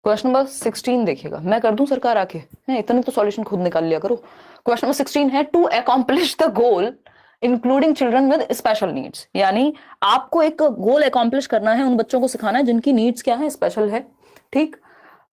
Question number 16 देखिएगा, मैं कर दूं सरकार आके है, इतने तो सॉल्यूशन खुद निकाल लिया करो। क्वेश्चन नंबर 16 है, to accomplish the goal including children with special needs, यानी आपको एक गोल अकॉम्प्लिश करना है, उन बच्चों को सिखाना है जिनकी नीड्स क्या है, स्पेशल है, ठीक।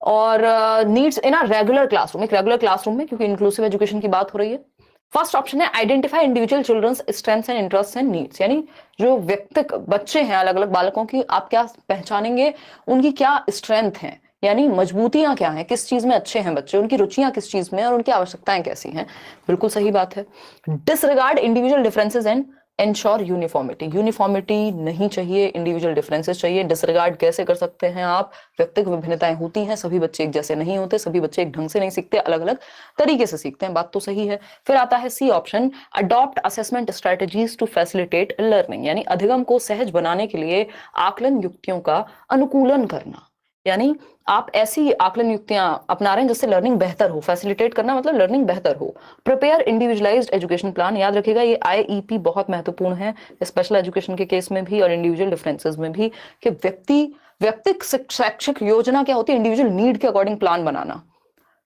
और needs in a regular classroom, एक रेगुलर क्लासरूम में, क्योंकि इंक्लूसिव एजुकेशन की बात हो रही है। फर्स्ट ऑप्शन है identify individual childrens strengths and interest and needs, यानी जो व्यक्तिगत बच्चे हैं, अलग अलग बालकों की आप क्या पहचानेंगे, उनकी क्या स्ट्रेंथ है, यानी मजबूतियां क्या हैं, किस चीज में अच्छे हैं बच्चे, उनकी रुचियां किस चीज में और उनकी आवश्यकताएं कैसी हैं। बिल्कुल सही बात है। Disregard individual differences and ensure uniformity, uniformity नहीं चाहिए, इंडिविजुअल डिफरेंसेस चाहिए। डिसरिगार्ड कैसे कर सकते हैं आप, व्यक्तिगत विभिन्नताएं होती हैं, सभी बच्चे एक जैसे नहीं होते, सभी बच्चे एक ढंग से नहीं सीखते, अलग अलग तरीके से सीखते हैं, बात तो सही है। फिर आता है C option, adopt assessment strategies to facilitate learning, यानी अधिगम को सहज बनाने के लिए आकलन युक्तियों का अनुकूलन करना, यानी आप ऐसी आकलन युक्तियां अपना रहे हैं जिससे लर्निंग बेहतर हो, फैसिलिटेट करना मतलब लर्निंग बेहतर हो। प्रिपेयर इंडिविजुअलाइज्ड एजुकेशन प्लान, याद रखिएगा ये आईईपी बहुत महत्वपूर्ण है स्पेशल एजुकेशन के केस में भी और इंडिविजुअल डिफरेंसेस में भी, कि व्यक्तिक शैक्षिक योजना क्या होती है, इंडिविजुअल नीड के अकॉर्डिंग प्लान बनाना,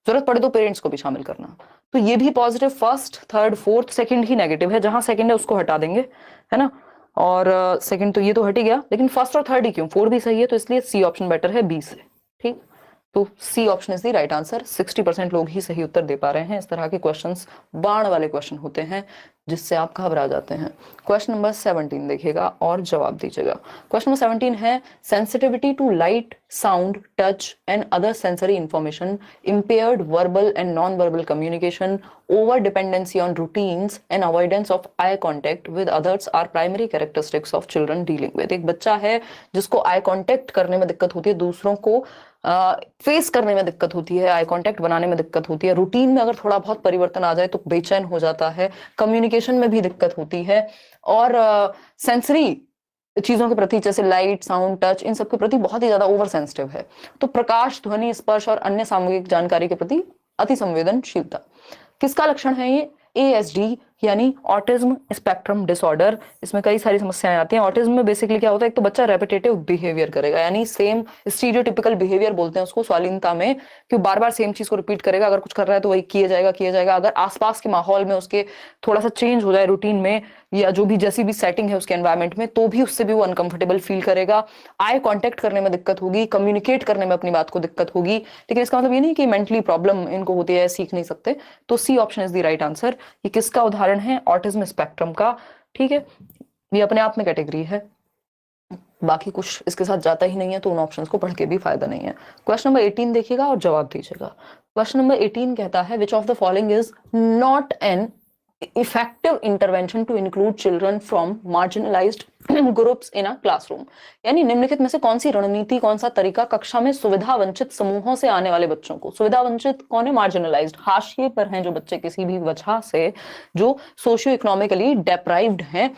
जरूरत पड़े तो पेरेंट्स को भी शामिल करना। तो ये भी positive, first third fourth, second ही नेगेटिव है, जहां सेकंड है उसको हटा देंगे, है ना। और सेकंड तो ये तो हट ही गया, लेकिन फर्स्ट और थर्ड ही क्यों, फोर भी सही है, तो इसलिए सी ऑप्शन बेटर है बी से, ठीक। तो C option is the right answer. 60% लोग ही सही उत्तर दे पा रहे हैं। इस तरह के क्वेश्चंस बाण वाले क्वेश्चन होते हैं जिससे आप घबरा जाते हैं। क्वेश्चन नंबर 17 देखिएगा और जवाब दीजिएगा। क्वेश्चन नंबर 17 है, sensitivity to light, sound, touch and other sensory information, impaired verbal and non-verbal communication, over dependency on routines and avoidance of eye contact with others are primary characteristics of children dealing with। एक बच्चा है जिसको eye contact करने में दिक्कत होती है, दूसरों को फेस करने में दिक्कत होती है, आई कांटेक्ट बनाने में दिक्कत होती है, रूटीन में अगर थोड़ा बहुत परिवर्तन आ जाए तो बेचैन हो जाता है, कम्युनिकेशन में भी दिक्कत होती है, और सेंसरी चीजों के प्रति जैसे लाइट, साउंड, टच, इन सब के प्रति बहुत ही ज्यादा ओवर सेंसिटिव है। तो प्रकाश, ध्वनि, स्पर्श और अन्य सामूहिक जानकारी के प्रति अति संवेदनशीलता, किसका लक्षण है ये, ASD यानी ऑटिज्म स्पेक्ट्रम डिसऑर्डर। इसमें कई सारी समस्याएं आती हैं। ऑटिज्म में बेसिकली क्या होता है, एक तो बच्चा रेपिटेटिव बिहेवियर करेगा, यानी सेम स्टीरियोटिपिकल बिहेवियर बोलते हैं उसको स्वालीनता में, कि बार बार सेम चीज को रिपीट करेगा, अगर कुछ कर रहा है तो वही किया जाएगा। अगर आसपास के माहौल में उसके थोड़ा सा चेंज हो जाए रूटीन में, या जो भी जैसी भी सेटिंग है उसके एनवायरमेंट में, तो भी उससे भी वो अनकंफर्टेबल फील करेगा। आई कांटेक्ट करने में दिक्कत होगी, कम्युनिकेट करने में अपनी बात को दिक्कत होगी, लेकिन इसका मतलब ये नहीं कि मेंटली प्रॉब्लम इनको होती है, सीख नहीं सकते। तो C option is the right answer. ये किसका उदाहरण है, ऑटिज्म स्पेक्ट्रम का, ठीक है। ये अपने आप में कैटेगरी है, बाकी कुछ इसके साथ जाता ही नहीं है, तो उन ऑप्शंस को पढ़ के भी फायदा नहीं है। क्वेश्चन नंबर 18 देखिएगा और जवाब दीजिएगा। क्वेश्चन नंबर 18 कहता है, which of the following is not an effective intervention to include children from marginalized groups in a classroom, यानी निम्नलिखित में से कौन सी रणनीति, कौन सा तरीका कक्षा में सुविधा वंचित समूहों से आने वाले बच्चों को, सुविधा वंचित कौन है, मार्जिनलाइज्ड, हाशिए पर हैं जो बच्चे किसी भी वजह से, जो सोशियो इकोनॉमिकली डेप्राइव्ड हैं,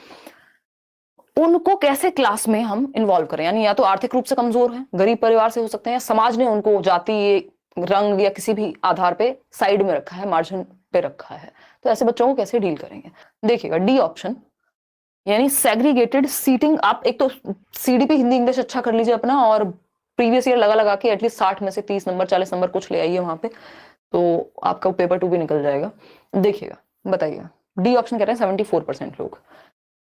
उनको कैसे क्लास में हम इन्वॉल्व करें, यानी या तो आर्थिक रूप से कमजोर हैं, गरीब परिवार से हो सकते हैं, या समाज ने उनको जाति, रंग या किसी भी आधार पे साइड में रखा है, मार्जिन पे रखा है, तो ऐसे बच्चों को कैसे डील करेंगे। देखिएगा डी ऑप्शन, यानी सेग्रीगेटेड सीटिंग। आप एक तो CDP हिंदी इंग्लिश अच्छा कर लीजिए अपना, और प्रीवियस ईयर लगा के एटलीस्ट 60 में से 30 नंबर 40 नंबर कुछ ले आइए वहां पे, तो आपका पेपर 2 भी निकल जाएगा। देखिएगा, बताइएगा, डी ऑप्शन कह रहे हैं 74% लोग।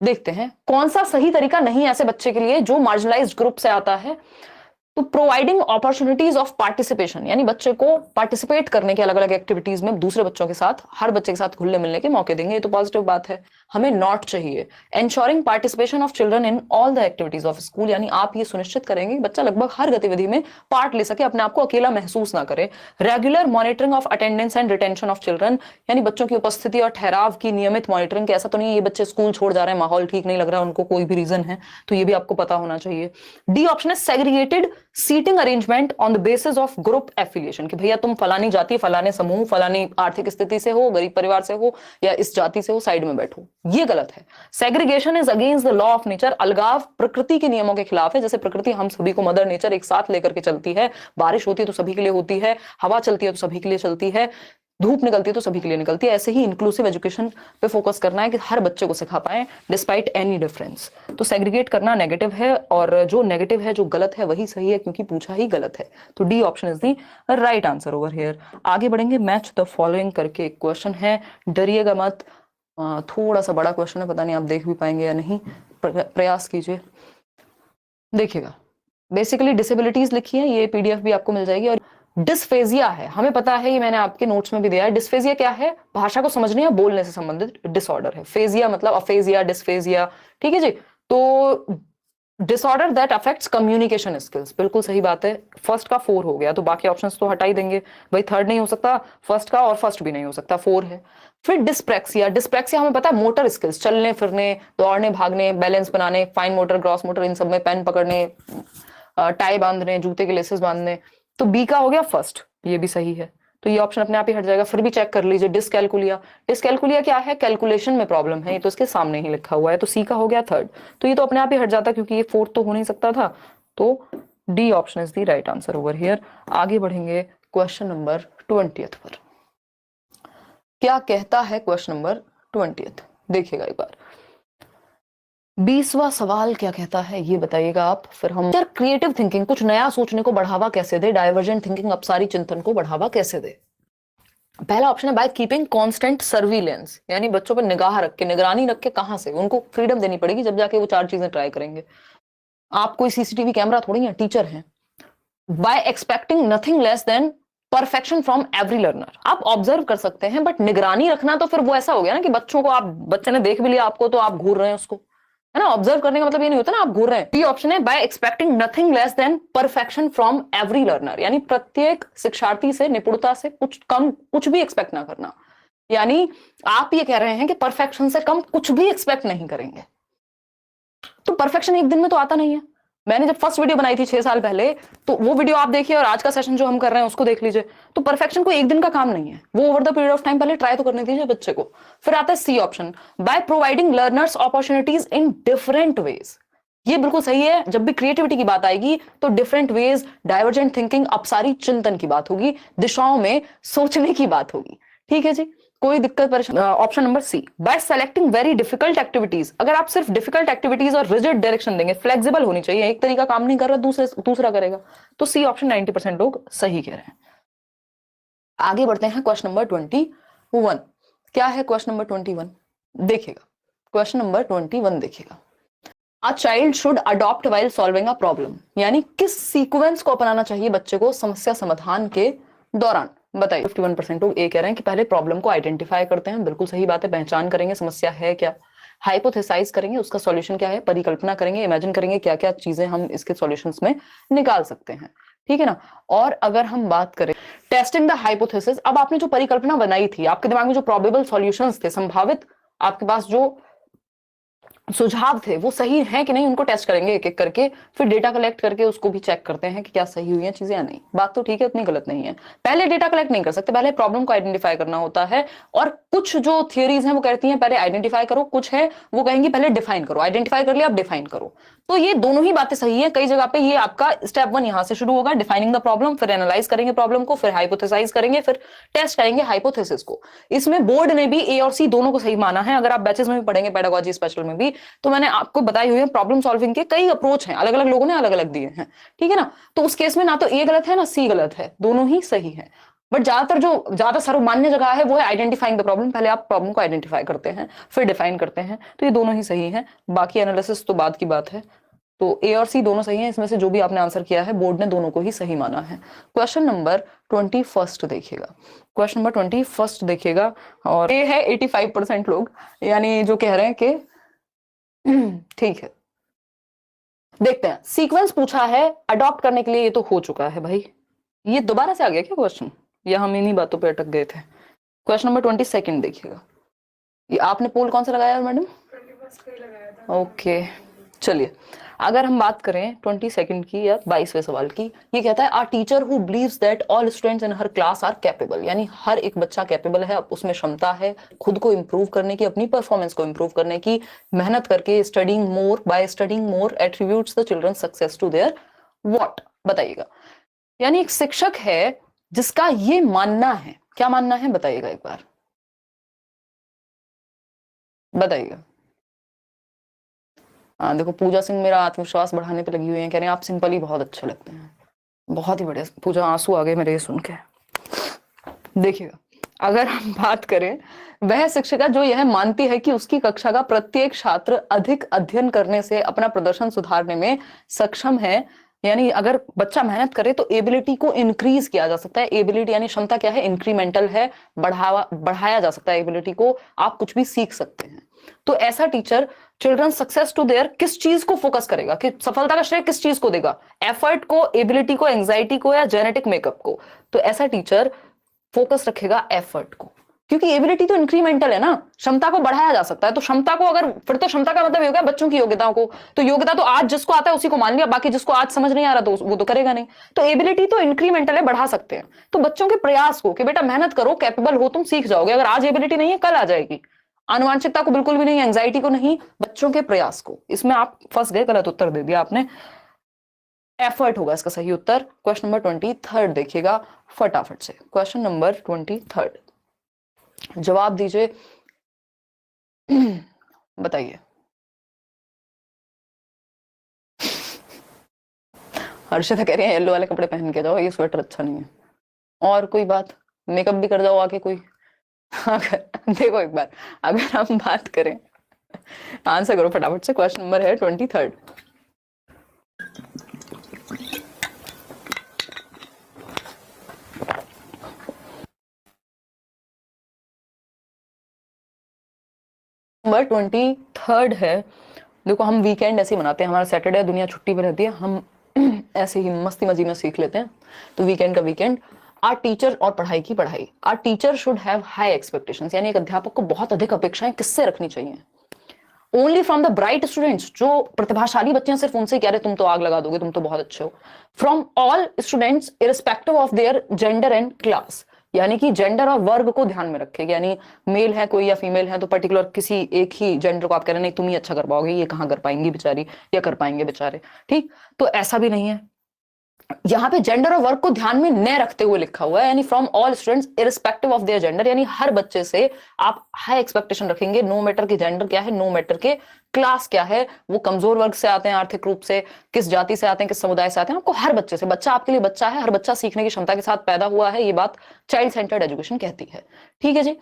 देखते हैं कौन सा सही तरीका नहीं ऐसे बच्चे के लिए जो मार्जिनलाइज्ड ग्रुप से आता है। तो प्रोवाइडिंग अपॉर्चुनिटीज ऑफ पार्टिसिपेशन, यानी बच्चे को पार्टिसिपेट करने के अलग अलग एक्टिविटीज में दूसरे बच्चों के साथ, हर बच्चे के साथ घुलने मिलने के मौके देंगे, ये तो पॉजिटिव बात है। हमें नॉट चाहिए। Ensuring participation of children in all the activities of school, यानी आप ये सुनिश्चित करेंगे बच्चा लगभग हर गतिविधि में पार्ट ले सके, अपने आप को अकेला महसूस ना करे। Regular monitoring of attendance and retention of children, यानी बच्चों की उपस्थिति और ठहराव की नियमित मॉनिटरिंग, ऐसा तो नहीं ये बच्चे स्कूल छोड़ जा रहे हैं, माहौल ठीक नहीं लग रहा है उनको, कोई भी रीजन है, तो ये भी आपको पता होना चाहिए। डी ऑप्शन है segregated seating arrangement on the basis of group affiliation, कि भैया तुम फलानी जाति, फलाने समूह, फलानी आर्थिक स्थिति से हो, गरीब परिवार से हो, या इस जाति से हो, साइड में बैठो, ये गलत है। Segregation is against the law of nature, अलगाव प्रकृति के नियमों के खिलाफ है। जैसे प्रकृति हम सभी को, मदर नेचर एक साथ लेकर के चलती है, बारिश होती है तो सभी के लिए होती है, हवा चलती है तो सभी के लिए चलती है, धूप निकलती है तो सभी के लिए निकलती है। ऐसे ही इंक्लूसिव एजुकेशन पे फोकस करना है कि हर बच्चे को सिखा पाए डिस्पाइट एनी डिफरेंस। तो सेग्रीगेट करना नेगेटिव है, और जो नेगेटिव है, जो गलत है, वही सही है, क्योंकि पूछा ही गलत है। तो D option is the right answer over here. आगे बढ़ेंगे, मैच द फॉलोइंग करके एक क्वेश्चन है, डरिएगा मत, थोड़ा सा बड़ा क्वेश्चन है, पता नहीं आप देख भी पाएंगे या नहीं, प्रयास कीजिए। देखिएगा, बेसिकली डिसेबिलिटीज लिखी है, ये पीडीएफ भी आपको मिल जाएगी। और डिस्फेजिया है, हमें पता है, ये मैंने आपके नोट्स में भी दिया है। डिस्फेजिया क्या है? भाषा को समझने या बोलने से संबंधित डिसऑर्डर है। फेजिया मतलब अफेजिया, डिस्फेजिया, ठीक है जी। तो disorder that affects communication skills, बिल्कुल सही बात है। फर्स्ट का 4 हो गया, तो बाकी ऑप्शंस तो हटा ही देंगे भाई, थर्ड नहीं हो सकता फर्स्ट का, और फर्स्ट भी नहीं हो सकता, 4 है। फिर डिस्प्रैक्सिया, डिस्प्रैक्सिया हमें पता है मोटर स्किल्स, चलने फिरने, दौड़ने भागने, बैलेंस बनाने, फाइन मोटर, ग्रॉस मोटर, इन सब में, पेन पकड़ने, टाई बांधने, जूते के लेसेस बांधने। तो बी का हो गया फर्स्ट, ये भी सही है। तो ये ऑप्शन अपने आप ही हट जाएगा। फिर भी चेक कर लीजिए, डिसकैलकुलिया, डिसकैलकुलिया क्या है? कैलकुलेशन में प्रॉब्लम है, ये तो इसके सामने ही लिखा हुआ है, तो सी का हो गया थर्ड। तो ये तो अपने आप ही हट जाता, क्योंकि ये फोर्थ तो हो नहीं सकता था। तो D option is the right answer over here. आगे बढ़ेंगे क्वेश्चन नंबर 20 पर। क्या कहता है क्वेश्चन नंबर 20? देखिएगा एक बार, 20वां सवाल क्या कहता है ये बताइएगा आप। फिर हम क्रिएटिव थिंकिंग, कुछ नया सोचने को बढ़ावा कैसे दे, डाइवर्जेंट थिंकिंग, अपसारी चिंतन को बढ़ावा कैसे दे। पहला ऑप्शन है बाय कीपिंग कांस्टेंट सर्विलेंस, यानी बच्चों पर निगाह रख के, निगरानी रख के, कहां से? उनको फ्रीडम देनी पड़ेगी, जब जाके वो 4 चीजें ट्राई करेंगे। आप कोई सीसीटीवी कैमरा थोड़ी है, टीचर हैं। By expecting nothing less than perfection from every learner, आप ऑब्जर्व कर सकते हैं, बट निगरानी रखना तो फिर वो ऐसा हो गया ना कि बच्चों को, आप बच्चे ने देख भी लिया आपको तो आप घूर रहे हैं उसको, है ना। ऑब्जर्व करने का मतलब ये नहीं होता ना आप घूर रहे हैं। ये ऑप्शन है by expecting nothing less than perfection from every learner, यानी प्रत्येक शिक्षार्थी से, निपुणता से कुछ कम, कुछ भी एक्सपेक्ट ना करना। यानी आप ये कह रहे हैं कि परफेक्शन से कम कुछ भी एक्सपेक्ट नहीं करेंगे। तो परफेक्शन एक दिन में तो आता नहीं है। मैंने जब फर्स्ट वीडियो बनाई थी 6 साल पहले, तो वो वीडियो आप देखिए और आज का सेशन जो हम कर रहे हैं उसको देख लीजिए। तो परफेक्शन को एक दिन का काम नहीं है, वो over the period of time पहले ट्राई तो करने दीजिए बच्चे को। फिर आता है C option, by providing learners opportunities in different ways. ये बिल्कुल सही है। जब भी क्रिएटिविटी की बात आएगी तो डिफरेंट वेज, डाइवर्जेंट थिंकिंग, अपसारी चिंतन की बात होगी, दिशाओं में सोचने की बात होगी। ठीक है जी, कोई दिक्कत परेशानी। Option number C, by selecting very difficult activities. अगर आप सिर्फ डिफिकल्ट एक्टिविटीज और रिजिड डायरेक्शन देंगे, फ्लेक्सिबल होनी चाहिए, एक तरीका काम नहीं कर रहा दूसरा करेगा। तो सी ऑप्शन 90% लोग सही कह रहे हैं। आगे बढ़ते हैं क्वेश्चन नंबर 21। क्या है क्वेश्चन नंबर 21? देखिएगा, क्वेश्चन नंबर 21 देखिएगा, a child should adopt while solving a problem, यानी किस सीक्वेंस को अपनाना चाहिए बच्चे को समस्या समाधान के दौरान। बताइए। 51% लोग ए कह रहे हैं कि पहले प्रॉब्लम को आइडेंटिफाई करते हैं, बिल्कुल सही बात है, पहचान करेंगे समस्या है क्या, हाइपोथेसाइज करेंगे उसका सॉल्यूशन क्या है, परिकल्पना करेंगे, इमेजिन करेंगे क्या क्या चीजें हम इसके सॉल्यूशंस में निकाल सकते हैं, ठीक है ना। और अगर हम बात करें टेस्टिंग द हाइपोथेसिस, अब आपने जो परिकल्पना बनाई थी, आपके दिमाग में जो प्रोबेबल सॉल्यूशंस थे, संभावित आपके पास जो सुझाव थे, वो सही हैं कि नहीं, उनको टेस्ट करेंगे एक एक करके, फिर डेटा कलेक्ट करके उसको भी चेक करते हैं कि क्या सही हुई है चीजें या नहीं। बात तो ठीक है, उतनी गलत नहीं है। पहले डेटा कलेक्ट नहीं कर सकते, पहले प्रॉब्लम को आइडेंटिफाई करना होता है। और कुछ जो थियरीज हैं वो कहती हैं पहले आइडेंटिफाई करो, कुछ है वो कहेंगी पहले डिफाइन करो। आइडेंटिफाई कर लिया, अब डिफाइन करो। तो ये दोनों ही बातें सही है। कई जगह पे ये आपका स्टेप 1 यहां से शुरू होगा, डिफाइनिंग द प्रॉब्लम, फिर एनालाइज करेंगे प्रॉब्लम को, फिर हाइपोथेसाइज करेंगे, फिर टेस्ट करेंगे हाइपोथेसिस को। इसमें बोर्ड ने भी ए और सी दोनों को सही माना है। अगर आप बैचेस में भी पढ़ेंगे, पेडागोजी स्पेशल में भी, तो मैंने आपको बताई हुई है प्रॉब्लम सॉल्विंग के कई अप्रोच हैं, अलग अलग लोगों ने अलग अलग दिए हैं, ठीक है ना। तो उस केस में ना तो ए गलत है ना सी गलत है, दोनों ही सही है। बट ज्यादातर जो ज्यादा सर्वमान्य जगह है वो है आइडेंटिफाइंग द प्रॉब्लम। पहले आप प्रॉब्लम को आइडेंटिफाई करते हैं, फिर डिफाइन करते हैं, तो ये दोनों ही सही है। बाकी एनालिसिस तो बाद की बात है। तो ए और सी दोनों सही हैं, इसमें से जो भी आपने आंसर किया है बोर्ड ने दोनों को ही सही माना है। क्वेश्चन नंबर 21 देखिएगा, क्वेश्चन नंबर 21 देखिएगा, और ये है 85% लोग, यानी जो कह रहे हैं कि ठीक है। देखते हैं, सीक्वेंस पूछा है अडॉप्ट करने के लिए, ये तो हो चुका है भाई। ये दोबारा से आ गया क्या क्वेश्चन, या हम इन्हीं बातों पे अटक गए थे। क्वेश्चन नंबर 22 देखिएगा। ये आपने पोल कौन सा लगाया मैडम? 21 लगाया था। ओके, चलिए अगर हम बात करें 22 की या 22वें सवाल की, ये कहता है are teacher who believes that all students in her class are capable, यानी हर एक बच्चा कैपेबल है, उसमें क्षमता है खुद को इंप्रूव करने की, अपनी परफॉर्मेंस को इंप्रूव करने की, मेहनत करके studying more, by studying more attributes the children success to their what. बताइएगा, यानी एक शिक्षक है जिसका ये मानना है क्या मानना है बताइएगा एक बार, बताइएगा। हाँ देखो पूजा सिंह मेरा आत्मविश्वास बढ़ाने पे लगी हुई है, कह रहे हैं आप सिंपल ही बहुत अच्छे लगते हैं। बहुत ही बढ़िया पूजा, आंसू आ गए मेरे ये सुन के। देखिएगा अगर हम बात करें, वह शिक्षिका जो यह मानती है कि उसकी कक्षा का प्रत्येक छात्र अधिक अध्ययन करने से अपना प्रदर्शन सुधारने में सक्षम है, यानी अगर बच्चा मेहनत करे तो एबिलिटी को इंक्रीज किया जा सकता है। एबिलिटी यानी क्षमता क्या है, इंक्रीमेंटल है, बढ़ाया जा सकता है एबिलिटी को, आप कुछ भी सीख सकते हैं। तो ऐसा teacher children success to their किस चीज को फोकस करेगा, कि सफलता का श्रेय किस चीज को देगा, एफर्ट को, एबिलिटी को, एंजाइटी को, या जेनेटिक मेकअप को। तो ऐसा टीचर फोकस रखेगा एफर्ट को, क्योंकि एबिलिटी तो इंक्रीमेंटल है ना, क्षमता को बढ़ाया जा सकता है। तो क्षमता को अगर, फिर तो क्षमता का मतलब ये हो गया बच्चों की योग्यताओं को, तो योग्यता तो आज जिसको आता है उसी को मान लिया, बाकी जिसको आज समझ नहीं आ रहा तो वो तो करेगा नहीं। तो एबिलिटी तो इंक्रीमेंटल है, बढ़ा सकते हैं। तो बच्चों के प्रयास को कि बेटा मेहनत करो, कैपेबल हो, तुम सीख जाओगे। अगर आज एबिलिटी नहीं है कल आ जाएगी। आनुवांशिकता को बिल्कुल भी नहीं, एंजाइटी को नहीं, बच्चों के प्रयास को। इसमें आप फंस गए, गलत उत्तर दे दिया आपने। एफर्ट होगा इसका सही उत्तर। क्वेश्चन नंबर 23 देखिएगा फटाफट से। क्वेश्चन नंबर 23 जवाब दीजिए। बताइए। हर्षिता कह रही है येलो वाले कपड़े पहन के जाओ, ये स्वेटर अच्छा नहीं है। और कोई बात, मेकअप भी कर जाओ आके कोई। अगर देखो एक बार, अगर हम बात करें, आंसर करो फटाफट से। क्वेश्चन नंबर है 23। नंबर 23 है। देखो हम वीकेंड ऐसे ही मनाते हैं, हमारा सैटरडे दुनिया छुट्टी पे रहती है, हम ऐसे ही मस्ती मजी में सीख लेते हैं। तो वीकेंड का वीकेंड, आर टीचर, और पढ़ाई की पढ़ाई। Are teacher should have high expectations, यानी एक अध्यापक को बहुत अधिक अपेक्षाएं किससे रखनी चाहिए? Only from the bright students, जो प्रतिभाशाली बच्चे हैं सिर्फ उनसे कह रहे तुम तो आग लगा दोगे, तुम तो बहुत अच्छे हो। From all students irrespective of their gender and class, यानी कि जेंडर और वर्ग को ध्यान में रखेगा, यानी मेल है कोई या फीमेल है तो पर्टिकुलर किसी एक ही जेंडर को आप कह रहे हैं नहीं तुम ही अच्छा कर पाओगे, ये कहाँ कर पाएंगी बेचारी, या कर पाएंगे बेचारे। ठीक, तो ऐसा भी नहीं है। यहाँ पे जेंडर और वर्क को ध्यान में न रखते हुए लिखा हुआ है, यानी from all students irrespective of their gender, यानी हर बच्चे से आप हाई एक्सपेक्टेशन रखेंगे, नो मैटर के जेंडर क्या है, नो मैटर के क्लास क्या है, वो कमजोर वर्ग से आते हैं आर्थिक रूप से, किस जाति से आते हैं, किस समुदाय से आते हैं, आपको हर बच्चे से, बच्चा आपके लिए बच्चा है, हर बच्चा सीखने की क्षमता के साथ पैदा हुआ है, ये बात चाइल्ड सेंटर्ड एजुकेशन कहती है। ठीक है जी।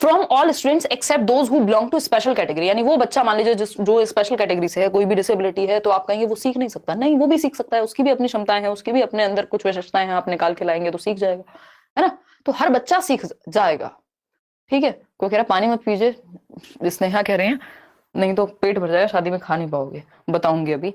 From all students except those who belong to special category, यानी वो बच्चा मान लीजिए जो स्पेशल कैटेगरी से है, कोई भी डिसेबिलिटी है, तो आप कहेंगे वो सीख नहीं सकता, नहीं वो भी सीख सकता है, उसकी भी अपनी क्षमताएं हैं, उसके भी अपने अंदर कुछ विशेषताएं हैं, आप निकाल के लाएंगे तो सीख जाएगा, है ना। तो हर बच्चा सीख जाएगा। ठीक है, कोई कह रहा पानी मत पीजिए, स्नेहा कह रहे हैं नहीं तो पेट भर जाएगा, शादी में खा नहीं पाओगे, बताऊंगी अभी।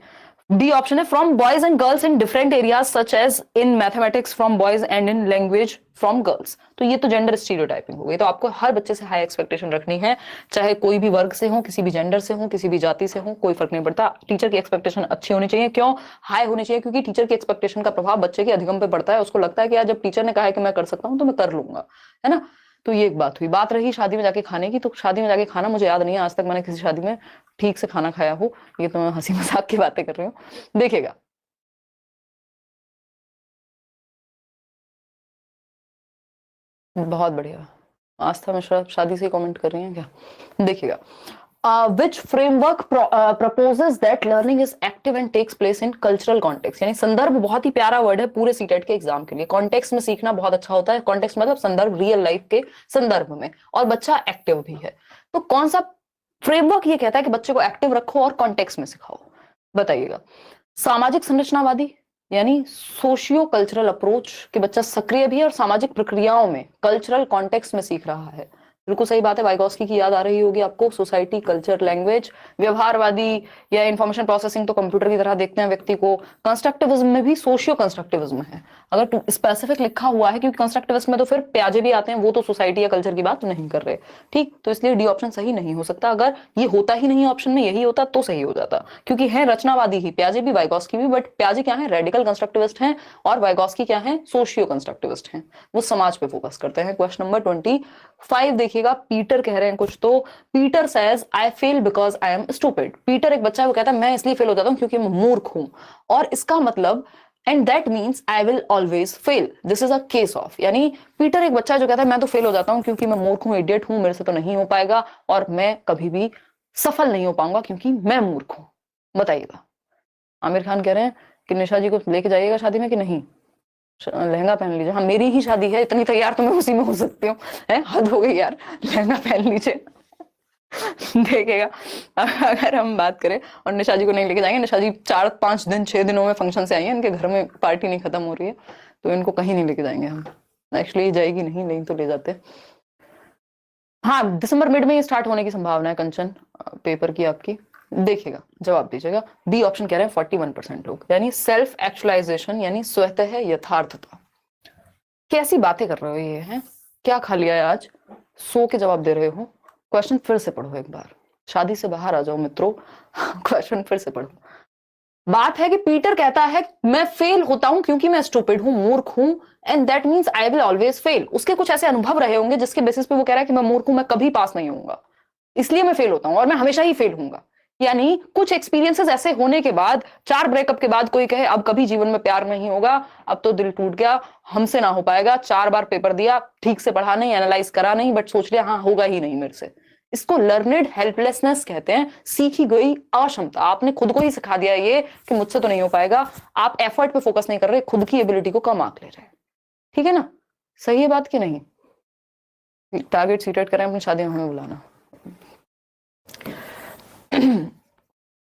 डी ऑप्शन है from boys and girls in different areas such as in mathematics from boys and in language from girls. तो ये तो जेंडर स्टीरियोटाइपिंग हो गई। तो आपको हर बच्चे से हाई एक्सपेक्टेशन रखनी है, चाहे कोई भी वर्ग से हो, किसी भी जेंडर से हो, किसी भी जाति से हो, कोई फर्क नहीं पड़ता। टीचर की एक्सपेक्टेशन अच्छी होनी चाहिए। क्यों हाई होनी चाहिए? क्योंकि टीचर की एक्सपेक्टेशन का प्रभाव बच्चे के अधिगम पे पड़ता है। उसको लगता है कि यार जब टीचर ने कहा है कि मैं कर सकता हूँ तो मैं कर लूंगा, है ना। तो ये एक बात हुई। बात रही शादी में जाके खाने की, तो शादी में जाके खाना मुझे याद नहीं है आज तक मैंने किसी शादी में ठीक से खाना खाया हो। ये तो मैं हंसी मजाक की बातें कर रही हूँ, देखिएगा। बहुत बढ़िया, आस्था मिश्रा शादी से कमेंट कर रही हैं क्या? देखिएगा, which framework proposes that learning is active and takes place in cultural context, यानी संदर्भ बहुत ही प्यारा वर्ड है पूरे सीटेट के एग्जाम के लिए। कॉन्टेक्स्ट में सीखना बहुत अच्छा होता है। कॉन्टेक्स्ट मतलब संदर्भ, रियल लाइफ के संदर्भ में, और बच्चा एक्टिव भी है। तो कौन सा फ्रेमवर्क ये कहता है कि बच्चे को एक्टिव रखो और कॉन्टेक्स्ट में सिखाओ? बताइएगा। सामाजिक संरचनावादी, यानी सोशियो कल्चरल अप्रोच, कि बच्चा सक्रिय भी है और सामाजिक प्रक्रियाओं में कल्चरल कॉन्टेक्स्ट में सीख रहा है। बिल्कुल सही बात है, वाइगोस्की की याद आ रही होगी आपको। Society, culture, language. व्यवहारवादी या इंफॉर्मेशन प्रोसेसिंग तो कंप्यूटर की तरह देखते हैं व्यक्ति को। कंस्ट्रक्टिविज्म में भी सोशियो कंस्ट्रक्टिविज्म है, अगर स्पेसिफिक लिखा हुआ है, क्योंकि कंस्ट्रक्टिविज्म में तो फिर प्याजे भी आते हैं, वो तो सोसाइटी या कल्चर की बात नहीं कर रहे। ठीक, तो इसलिए डी ऑप्शन सही नहीं हो सकता। अगर ये होता ही नहीं ऑप्शन में, यही होता तो सही हो जाता, क्योंकि है रचनावादी ही प्याजे भी, वाइगोस्की भी। बट प्याजे क्या है? रेडिकल कंस्ट्रक्टिविस्ट हैं, और वाइगोस्की क्या है? सोशियो कंस्ट्रक्टिविस्ट हैं, वो समाज पे फोकस करते हैं। क्वेश्चन नंबर 25 देखिएगा। पीटर कह रहे हैं कुछ, तो Peter says I fail because I am stupid. Peter एक बच्चा है, वो कहता है मैं इसलिए फेल हो जाता हूँ क्योंकि मैं मूर्ख हूं। और इसका मतलब and that means I will always fail, this is a case of. यानी पीटर एक बच्चा जो कहता है मैं तो फेल हो जाता हूं क्योंकि मैं मूर्ख हूं, इडियट हूं, मेरे से तो नहीं हो पाएगा और मैं कभी भी सफल नहीं हो पाऊंगा क्योंकि मैं मूर्ख हूं। बताइएगा, आमिर खान कह रहे हैं कि निशा जी को लेके जाइएगा शादी में कि नहीं, लहंगा पहन लीजिए। हाँ मेरी ही शादी है, इतनी तैयार तो मैं उसी में हो सकती हूँ, है हद हो गई यार, लहंगा पहन लीजिए। देखिएगा, अगर हम बात करें और निशा जी को नहीं लेके जाएंगे, निशा जी 4-5 दिन 6 दिनों में फंक्शन से आई है, इनके घर में पार्टी नहीं खत्म हो रही है, तो इनको कहीं नहीं लेके जाएंगे हम। एक्चुअली जाएगी नहीं, लेकिन तो ले जाते। हाँ दिसंबर मिड में ये स्टार्ट होने की संभावना है कंचन, पेपर की आपकी। देखिएगा, जवाब दीजिएगा। बी ऑप्शन कह रहे हैं 41% लोग, यानी सेल्फ एक्चुअलाइजेशन यानी स्वतः यथार्थता। कैसी बातें कर रहे हो ये, हैं क्या खा लिया है आज, सो के जवाब दे रहे हो। क्वेश्चन फिर से पढ़ो एक बार, शादी से बाहर आ जाओ मित्रों। क्वेश्चन फिर से पढ़ो। बात है कि पीटर कहता है मैं फेल होता हूं क्योंकि मैं स्टूपिड हूं, मूर्ख हूं, and that means I will always fail. उसके कुछ ऐसे अनुभव रहे होंगे जिसके बेसिस पे वो कह रहा है कि मैं मूर्ख हूं, मैं कभी पास नहीं होऊंगा, इसलिए मैं फेल होता हूं और मैं हमेशा ही फेल होऊंगा। यानी कुछ एक्सपीरियंसेस ऐसे होने के बाद, 4 ब्रेकअप के बाद कोई कहे अब कभी जीवन में प्यार नहीं होगा, अब तो दिल टूट गया, हमसे ना हो पाएगा, 4 बार पेपर दिया, ठीक से पढ़ा नहीं, एनालाइज करा नहीं, बट सोच लिया हाँ होगा ही नहीं मेरे से। इसको लर्नेड हेल्पलेसनेस कहते हैं, सीखी गई अक्षमता। आपने खुद को ही सिखा दिया ये कि मुझसे तो नहीं हो पाएगा, आप एफर्ट पे फोकस नहीं कर रहे, खुद की एबिलिटी को कम आंक ले रहे हैं। ठीक है ना, सही है बात कि नहीं? टारगेट सीटेट करें अपनी शादी में हमें बुलाना।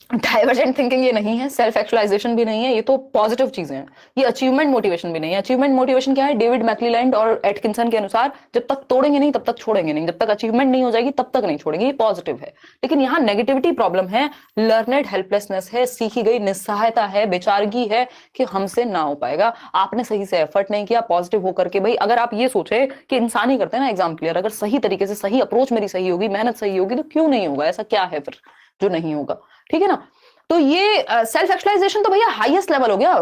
डाइवर्जेंट थिंकिंग ये नहीं है, सेल्फ एक्चुअलाइजेशन भी नहीं है, ये तो पॉजिटिव चीजें हैं। ये अचीवमेंट मोटिवेशन भी नहीं है। अचीवमेंट मोटिवेशन क्या है? डेविड मैक्लीलैंड और एटकिंसन के अनुसार जब तक तोड़ेंगे नहीं तब तक छोड़ेंगे नहीं, जब तक अचीवमेंट नहीं हो जाएगी तब तक नहीं छोड़ेंगे, ये पॉजिटिव है। लेकिन यहाँ नेगेटिविटी प्रॉब्लम है, लर्नेड हेल्पलेसनेस है, सीखी गई निस्सहायता है, बेचारगी है कि हमसे ना हो पाएगा, आपने सही से एफर्ट नहीं किया। पॉजिटिव होकर के भाई, अगर आप ये सोचे कि इंसान ही करते हैं ना एग्जाम क्लियर, अगर सही तरीके से, सही अप्रोच मेरी सही होगी, मेहनत सही होगी, तो क्यों नहीं होगा? ऐसा क्या है फिर जो नहीं होगा? ठीक है ना। तो ये सेल्फ एक्चुअलाइजेशन तो भैया हाईएस्ट लेवल हो गया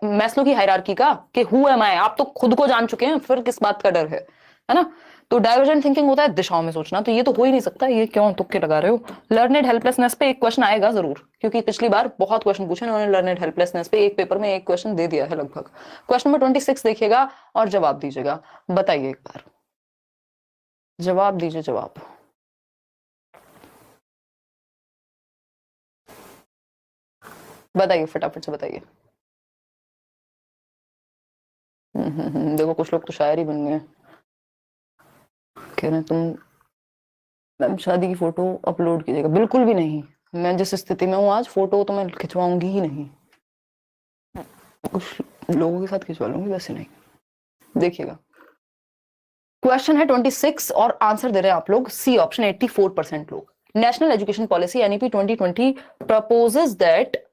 मैस्लो की हायरार्की का, कि हु एम आई, आप तो खुद को जान चुके हैं, फिर किस बात का डर है ना। तो डाइवर्जेंट थिंकिंग होता है दिशाओं में सोचना, तो ये तो हो ही नहीं सकता, ये क्यों तुक्के लगा रहे हो? लर्नेड हेल्पलेसनेस पे एक क्वेश्चन आएगा जरूर, क्योंकि पिछली बार बहुत क्वेश्चन पूछे उन्होंने लर्नेड हेल्पलेसनेस पे, एक पेपर में एक क्वेश्चन दे दिया है लगभग। क्वेश्चन नंबर 26 देखिएगा और जवाब दीजिएगा। बताइए एक बार, जवाब दीजिए, जवाब बताइए, फटाफट से बताइए। देखो कुछ लोग तो शायर ही बन गए, कह रहे हैं तुम मैम शादी की फोटो अपलोड कीजिएगा। बिल्कुल भी नहीं, मैं जिस स्थिति में हूँ आज, फोटो तो मैं खिंचवाऊंगी ही नहीं, कुछ लोगों के साथ खिंचवा लूंगी, वैसे नहीं। देखिएगा, क्वेश्चन है 26 और आंसर दे रहे हैं आप लोग सी ऑप्शन, 84% लोग। National education policy NEP 2020 proposes that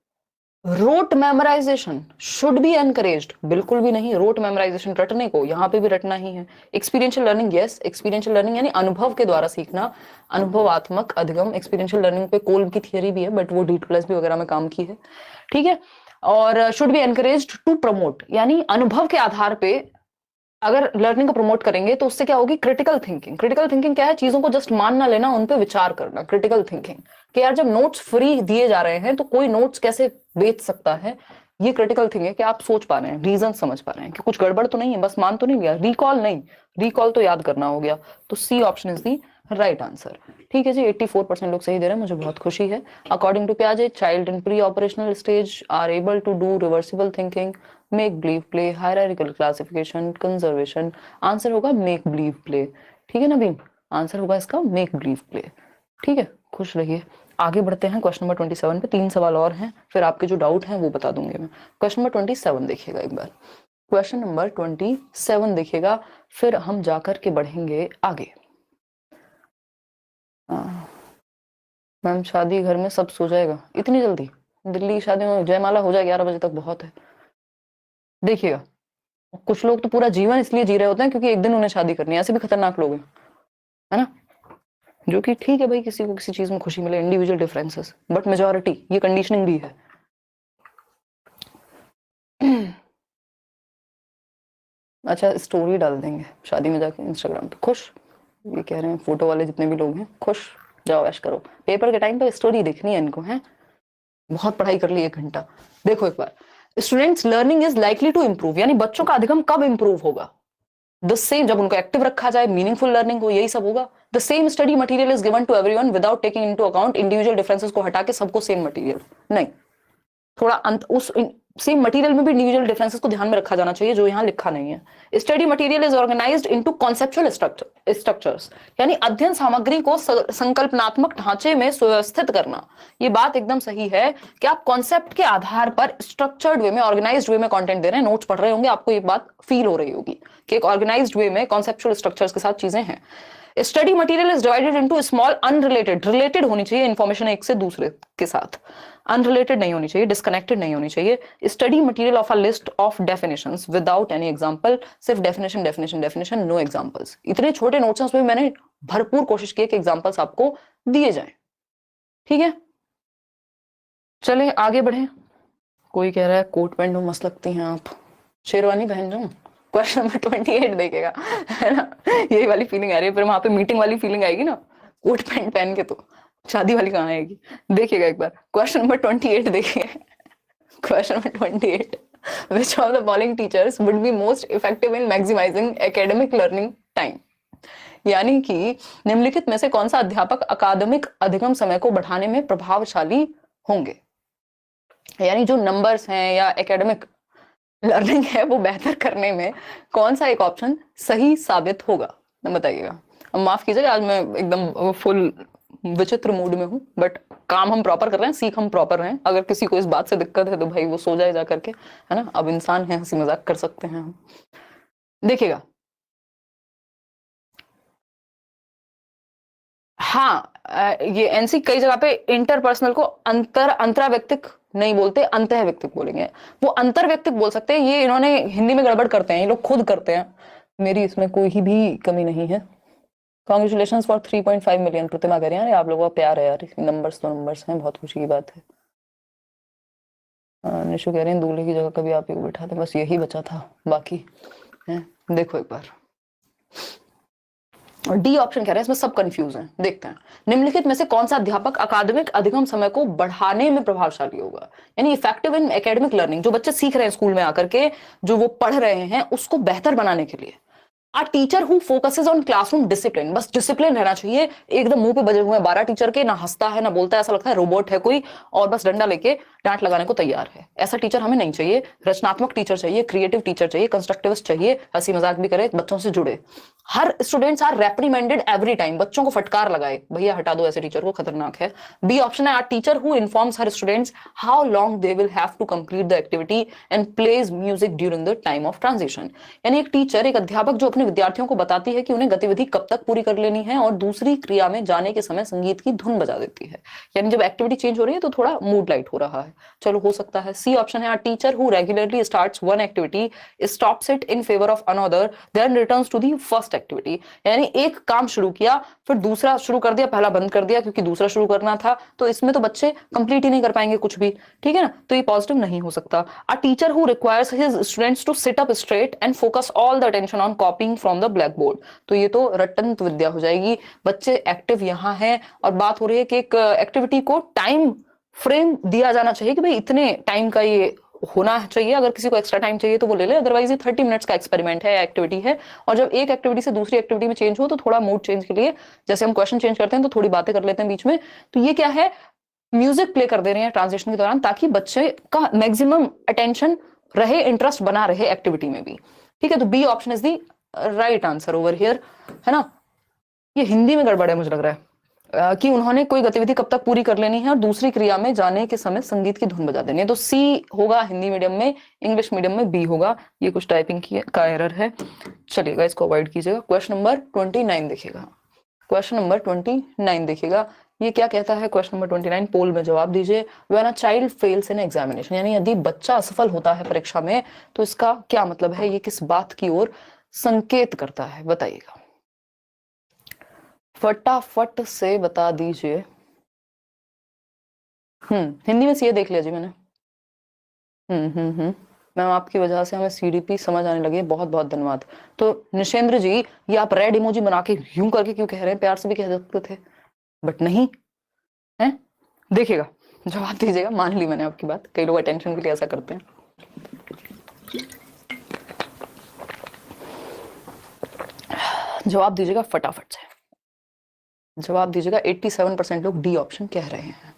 road memorisation should be encouraged. बिल्कुल भी नहीं, रोट मेमोराइजेशन रटने को यहाँ पे भी रटना ही है। Experiential learning, yes experiential learning यानी अनुभव के द्वारा सीखना, अनुभवात्मक अधिगम। एक्सपीरियंशियल लर्निंग पे कोल्ब की थियरी भी है, बट वो D++ भी वगैरह में काम की है, ठीक है। और should be encouraged to promote, यानी अनुभव के आधार पे अगर लर्निंग को प्रमोट करेंगे तो उससे क्या होगी? Critical thinking. क्रिटिकल थिंकिंग क्या है? चीजों को जस्ट मान ना लेना, उन पे विचार करना, क्रिटिकल थिंकिंग। कि यार जब नोट्स फ्री दिए जा रहे हैं तो कोई नोट्स कैसे बेच सकता है, ये क्रिटिकल थिंकिंग है कि आप सोच पा रहे हैं, रीजन समझ पा रहे हैं कि कुछ गड़बड़ तो नहीं है, बस मान तो नहीं लिया, रिकॉल नहीं, रिकॉल तो याद करना हो गया। तो C option is the right answer. ठीक है जी, 84% लोग सही दे रहे हैं, मुझे बहुत खुशी है। अकॉर्डिंग टू पियाजे, child in pre operational stage are able to do reversible thinking, make believe play, hierarchical classification, conservation. Answer होगा मेक बिलीव प्ले। ठीक है ना भीम, आंसर होगा इसका मेक बिलीव प्ले। ठीक है, खुश रहिए। आगे बढ़ते हैं क्वेश्चन नंबर 27 पे, 3 सवाल और हैं, फिर आपके जो डाउट हैं वो बता दूंगी मैं। क्वेश्चन नंबर 27 देखिएगा एक बार, क्वेश्चन नंबर 27 देखिएगा, फिर हम जाकर के बढ़ेंगे आगे। मैम शादी घर में सब सो जाएगा इतनी जल्दी? दिल्ली की शादी में जयमाला हो जाए 11 बजे तक, बहुत है। देखिएगा, कुछ लोग तो पूरा जीवन इसलिए जी रहे होते हैं क्योंकि एक दिन उन्हें शादी करनी है, ऐसे भी खतरनाक लोग हैं, है ना। जो कि ठीक है भाई, किसी को किसी चीज में खुशी मिले, इंडिविजुअल डिफरेंसेस, बट मेजॉरिटी, ये कंडीशनिंग भी है। अच्छा, स्टोरी डाल देंगे शादी में जाके इंस्टाग्राम पे, खुश। ये कह रहे हैं फोटो वाले जितने भी लोग हैं, खुश, जाओ ऐश करो। पेपर के टाइम पे स्टोरी देखनी है इनको, है बहुत पढ़ाई कर ली 1 घंटा। देखो एक बार, students learning is likely to improve, यानी बच्चों का अधिगम कब इंप्रूव होगा? द सेम, जब उनको एक्टिव रखा जाए, मीनिंगफुल लर्निंग हो, यही सब होगा। The same study material is given to everyone without taking into account individual differences को हटा के सबको सेम मटेरियल नहीं, थोड़ा उस सेम मटेरियल में भी इंडिविजुअल डिफरेंसेस को ध्यान में रखा जाना चाहिए, जो यहाँ लिखा नहीं है। Study material is organised into conceptual structures, यानी अध्ययन सामग्री को संकल्पनात्मक ढांचे में सुव्यवस्थित करना। ये बात एकदम सही है कि आप कॉन्सेप्ट के आधार पर स्ट्रक्चर्ड वे में, ऑर्गेनाइज्ड वे में कंटेंट दे रहे हैं। नोट्स पढ़ रहे होंगे, आपको ये बात फील हो रही होगी कि एक ऑर्गेनाइज्ड वे में कॉन्सेप्चुअल स्ट्रक्चर्स के साथ चीजें हैं। Study material is divided into small unrelated, related होनी चाहिए इंफॉर्मेशन एक से दूसरे के साथ, अनरिलेटेड नहीं होनी चाहिए, डिस्कनेक्टेड नहीं होनी चाहिए। Study material of a list of definitions without any example, सिर्फ definition definition definition, no examples. इतने छोटे नोट्स हैं, उसमें मैंने भरपूर कोशिश की कि एग्जांपल्स आपको दिए जाएं। ठीक है, चले आगे बढ़े। कोई कह रहा है कोट पैंट में मस्त लगती हैं आप, शेरवानी पहन जाऊं? क्वेश्चन नंबर 28 देखेगा, है ना, यही वाली फीलिंग आ रही है। फिर वहां पे मीटिंग वाली फीलिंग आएगी ना, कोट पैंट पहन के, तो शादी वाली कहाँ आएगी? देखिएगा एक बार क्वेश्चन नंबर 28 देखिए। Question number 28, which of the following teachers would be most effective in maximizing academic learning time? यानी कि निम्नलिखित में से कौन सा अध्यापक अकादमिक अधिगम समय को बढ़ाने में प्रभावशाली होंगे? यानी जो नंबर्स हैं या एकेडमिक लर्निंग है वो बेहतर करने में कौन सा एक ऑप्शन सही साबित होगा, बताइएगा। माफ कीजिएगा, आज मैं एकदम फुल विचित्र मूड में हूँ, बट काम हम प्रॉपर कर रहे हैं, सीख हम प्रॉपर रहे हैं। अगर किसी को इस बात से दिक्कत है तो भाई वो सो जाए जा करके, है ना, अब इंसान है, हंसी मजाक कर सकते हैं हम। देखिएगा, हाँ, ये एनसी कई जगह पे इंटरपर्सनल को अंतराव्यक्तिक नहीं बोलते, अंतःव्यक्तिक बोलेंगे। वो अंतर्व्यक्तिक बोल सकते हैं, ये इन्होंने हिंदी में गड़बड़ करते हैं, ये लोग खुद करते हैं, मेरी इसमें कोई भी कमी नहीं है। Congratulation for 3.5 million. प्रतिमा कह रही है आप लोगों का प्यार है यार, नंबर्स तो नंबर्स हैं, बहुत खुशी की बात है। निशु कह रहे हैं दूल्हे की जगह कभी आप ही को बिठा दे, बस यही बचा था, बाकी है। देखो एक बार, और डी ऑप्शन कह रहे हैं, इसमें सब कंफ्यूज हैं। देखते हैं, निम्नलिखित में से कौन सा अध्यापक अकादमिक अधिगम समय को बढ़ाने में प्रभावशाली होगा, यानी इफेक्टिव इन एकेडमिक लर्निंग, जो बच्चे सीख रहे हैं स्कूल में आकर के, जो वो पढ़ रहे हैं उसको बेहतर बनाने के लिए। A teacher who focuses on classroom discipline, बस डिसिप्लिन रहना चाहिए। एकदम मुंह पे बजे हुए 12 टीचर के, ना हंसता है ना बोलता है, ऐसा लगता है रोबोट है कोई, और बस डंडा लेके डांट लगाने को तैयार है। ऐसा टीचर हमें नहीं चाहिए। रचनात्मक टीचर चाहिए, क्रिएटिव टीचर चाहिए, कंस्ट्रक्टिविस्ट चाहिए, हंसी मजाक भी करे, बच्चों से जुड़े। हर स्टूडेंट्स आर रेप्रिमेंडेड एवरी टाइम, बच्चों को फटकार लगाए, भैया हटा दो ऐसे टीचर को, खतरनाक है। बी ऑप्शन है, a teacher who informs her students how long they will have to complete the activity and plays music during the time of transition, यानी एक टीचर, एक अध्यापक जो अपने विद्यार्थियों को बताती है कि उन्हें गतिविधि कब तक पूरी कर लेनी है, और दूसरी क्रिया में जाने के समय संगीत की धुन बजा देती है, यानी जब एक्टिविटी चेंज हो रही है तो थोड़ा मूड लाइट हो रहा है। चलो हो सकता है। सी ऑप्शन है, a teacher who regularly starts one activity, stops it in favour of another, then returns to the first activity, यानी एक काम शुरू किया फिर दूसरा शुरू कर दिया, पहला बंद कर दिया क्योंकि दूसरा शुरू करना था, तो इसमें तो बच्चे कंप्लीट ही नहीं कर पाएंगे कुछ भी, ठीक है ना, तो ये पॉजिटिव नहीं हो सकता। A teacher who requires his students to sit up straight and focus all the attention on copying from the blackboard, तो ये तो रटंत विद्या हो जाएगी। बच्चे एक्टिव यहाँ है और बात हो रही है कि एक एक्टिविटी को टाइम फ्रेम दिया जाना चाहिए कि भाई इतने टाइम का ये होना चाहिए। अगर किसी को एक्स्ट्रा टाइम चाहिए तो वो ले ले, अदरवाइज ये 30 मिनट्स का एक्सपेरिमेंट है, एक्टिविटी है। और जब एक एक्टिविटी से दूसरी एक्टिविटी में चेंज हो तो थोड़ा मूड चेंज के लिए, जैसे हम क्वेश्चन चेंज करते हैं तो थोड़ी बातें कर लेते हैं बीच में, तो ये क्या है, म्यूजिक प्ले कर दे रहे हैं ट्रांजिशन के दौरान, ताकि बच्चे का मैक्सिमम अटेंशन रहे, इंटरेस्ट बना रहे एक्टिविटी में भी, ठीक है। तो B option is the right answer over here, है ना। ये हिंदी में गड़बड़ है मुझे लग रहा है, कि उन्होंने कोई गतिविधि कब तक पूरी कर लेनी है और दूसरी क्रिया में जाने के समय संगीत की धुन बजा देनी है, तो सी होगा हिंदी मीडियम में, इंग्लिश मीडियम में बी होगा। ये कुछ टाइपिंग का एरर है, चलिएगा इसको अवॉइड कीजिएगा। क्वेश्चन नंबर 29 देखिएगा, क्वेश्चन नंबर 29 देखिएगा, ये क्या कहता है। क्वेश्चन नंबर 29 पोल में जवाब दीजिए। When a child fails in examination, यानी यदि बच्चा असफल होता है परीक्षा में, तो इसका क्या मतलब है, ये किस बात की ओर संकेत करता है, बताइएगा, फटाफट से बता दीजिए। हिंदी में सीए देख लिया जी मैंने। मैम आपकी वजह से हमें सीडीपी समझ आने लगी है, बहुत बहुत धन्यवाद। तो निशेंद्र जी, ये आप रेड इमोजी बना के यूं करके क्यों कह रहे हैं, प्यार से भी कह सकते थे, बट नहीं है। देखिएगा जवाब दीजिएगा, मान ली मैंने आपकी बात, कई लोग अटेंशन के लिए ऐसा करते हैं। जवाब दीजिएगा फटाफट से, जवाब दीजिएगा। 87% लोग डी ऑप्शन कह रहे हैं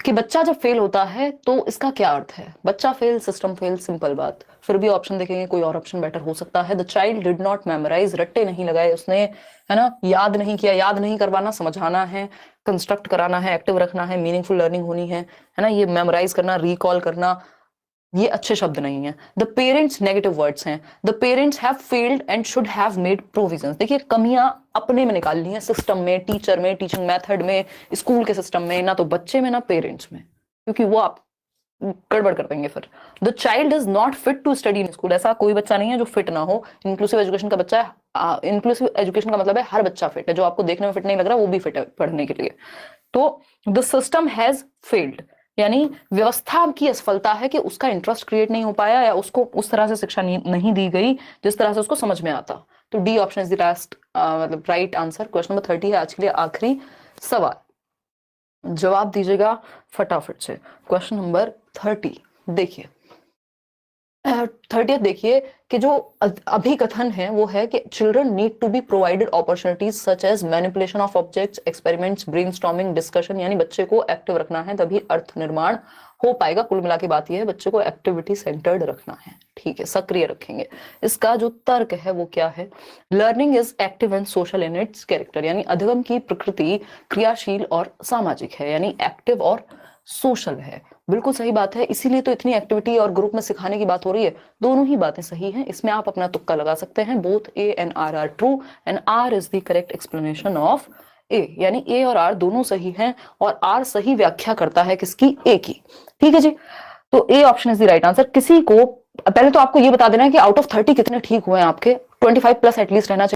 कि बच्चा जब फेल होता है तो इसका क्या अर्थ है। बच्चा फेल, सिस्टम फेल, सिंपल बात। फिर भी ऑप्शन देखेंगे, कोई और ऑप्शन बेटर हो सकता है। The child did not memorize, रट्टे नहीं लगाए उसने, है ना, याद नहीं किया। याद नहीं करवाना, समझाना है, कंस्ट्रक्ट कराना है, एक्टिव रखना है, मीनिंगफुल लर्निंग होनी है ना। ये मेमोराइज करना, रिकॉल करना, ये अच्छे शब्द नहीं है। द पेरेंट्स नेगेटिव वर्ड्स हैं। The parents have failed and should have made provisions. देखिए, कमियां अपने में निकाल ली हैं, सिस्टम में, टीचर में, टीचिंग मेथड में, स्कूल के सिस्टम में, ना तो बच्चे में ना पेरेंट्स में, क्योंकि वो आप गड़बड़ कर देंगे फिर। The child is not fit to study in school. ऐसा कोई बच्चा नहीं है जो फिट ना हो। इंक्लूसिव एजुकेशन का बच्चा है। इंक्लूसिव एजुकेशन का मतलब है हर बच्चा फिट है। जो आपको देखने में फिट नहीं लग रहा वो भी फिट है पढ़ने के लिए। तो द सिस्टम हैज फेल्ड, यानी व्यवस्था की असफलता है कि उसका इंटरेस्ट क्रिएट नहीं हो पाया या उसको उस तरह से शिक्षा नहीं दी गई जिस तरह से उसको समझ में आता। तो D option is the last मतलब राइट आंसर। क्वेश्चन नंबर 30 है आज के लिए आखिरी सवाल, जवाब दीजिएगा फटाफट से। क्वेश्चन नंबर 30 देखिए, 30 देखिए कि जो अभिकथन है वो है कि children need to be provided opportunities such as manipulation of objects, experiments, brainstorming, discussion. यानी बच्चे को एक्टिव रखना है तभी अर्थ निर्माण हो पाएगा। कुल मिला के बात ये है, बच्चे को एक्टिविटी सेंटर्ड रखना है, ठीक है, सक्रिय रखेंगे। इसका जो तर्क है वो क्या है? Learning is active and social in its character, यानी अधिगम की प्रकृति क्रियाशील और सामाजिक है, यानी एक्टिव और सोशल है। बिल्कुल सही बात है, इसीलिए तो इतनी एक्टिविटी और ग्रुप में सिखाने की बात हो रही है। दोनों ही बातें सही हैं, इसमें आप अपना तुक्का लगा सकते हैं। Both A and R are true and R is the correct explanation of A, यानी ए और आर दोनों सही हैं और आर सही व्याख्या करता है किसकी? ए की। ठीक है जी, तो A option is the right answer. किसी को पहले तो आपको ये बता देना है कि आउट ऑफ 30 कितने ठीक हुए हैं आपके। 25 प्लस एटलीस्ट रहना चाहिए।